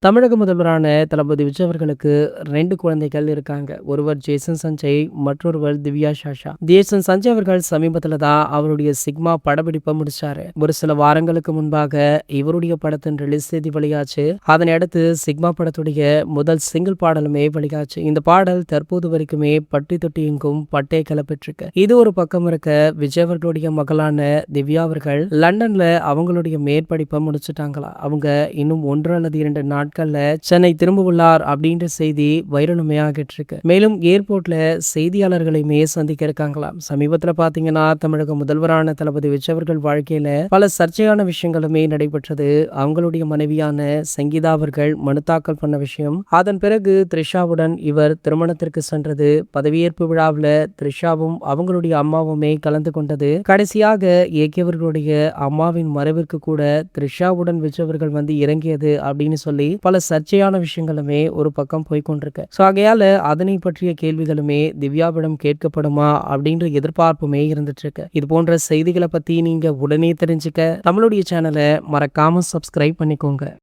தமிழக முதல்வரான தளபதி விஜய் அவர்களுக்கு 2 குழந்தைகள் இருக்காங்க. ஒருவர் ஜேசன் சஞ்சய், மற்றொருவர் திவ்யா சாஷா. ஜேசன் சஞ்சய் அவர்கள் சமீபத்துல தான் அவருடைய சிக்மா படப்பிடிப்பை முடிச்சாரு. ஒரு சில வாரங்களுக்கு முன்பாக இவருடைய படத்தின் ரிலீஸ் தேதி வெளியாச்சு. அதனை அடுத்து சிக்மா படத்துடைய முதல் சிங்கிள் பாடலுமே வெளியாச்சு. இந்த பாடல் தற்போது வரைக்குமே பட்டி தொட்டி எங்கும் பட்டே கிளப்பிட்டிருக்கு. இது ஒரு பக்கம் இருக்க, விஜய் அவர்களுடைய மகளான திவ்யா அவர்கள் லண்டன்ல அவங்களுடைய மேற்படிப்பை முடிச்சுட்டாங்களா. அவங்க இன்னும் 1 அல்லது 2 நாட்கள்ல சென்னை திரும்ப உள்ளார் அப்படின்ற செய்தி வைரலுமே ஆகிட்டு இருக்கு. மேலும் ஏர்போர்ட்ல செய்தியாளர்களையுமே சந்திக்க இருக்காங்களாம். சமீபத்துல பாத்தீங்கன்னா தமிழக முதல்வரான தளபதி விஜய் அவர்கள் வாழ்க்கையில பல சர்ச்சையான விஷயங்களுமே நடைபெற்றது. அவங்களுடைய மனைவியான சங்கீதா அவர்கள் மனு தாக்கல் பண்ண விஷயம், அதன் பிறகு த்ரிஷாவுடன் இவர் திருமணத்திற்கு சென்றது, பதவியேற்பு விழாவில் த்ரிஷாவும் அவங்களுடைய அம்மாவுமே கலந்து கொண்டது, கடைசியாக இயக்கியவர்களுடைய அம்மாவின் மறைவிற்கு கூட த்ரிஷாவுடன் விஜய் அவர்கள் வந்து இறங்கியது அப்படின்னு சொல்லி பல சர்ச்சையான விஷயங்களுமே ஒரு பக்கம் போய்கொண்டிருக்கு. ஸோ ஆகையால அதனை பற்றிய கேள்விகளுமே திவ்யாவிடம் கேட்கப்படுமா அப்படின்ற எதிர்பார்ப்புமே இருந்துட்டு இருக்கு. இது போன்ற செய்திகளை பத்தி நீங்க உடனே தெரிஞ்சுக்க நம்மளுடைய சேனலை மறக்காம சப்ஸ்கிரைப் பண்ணிக்கோங்க.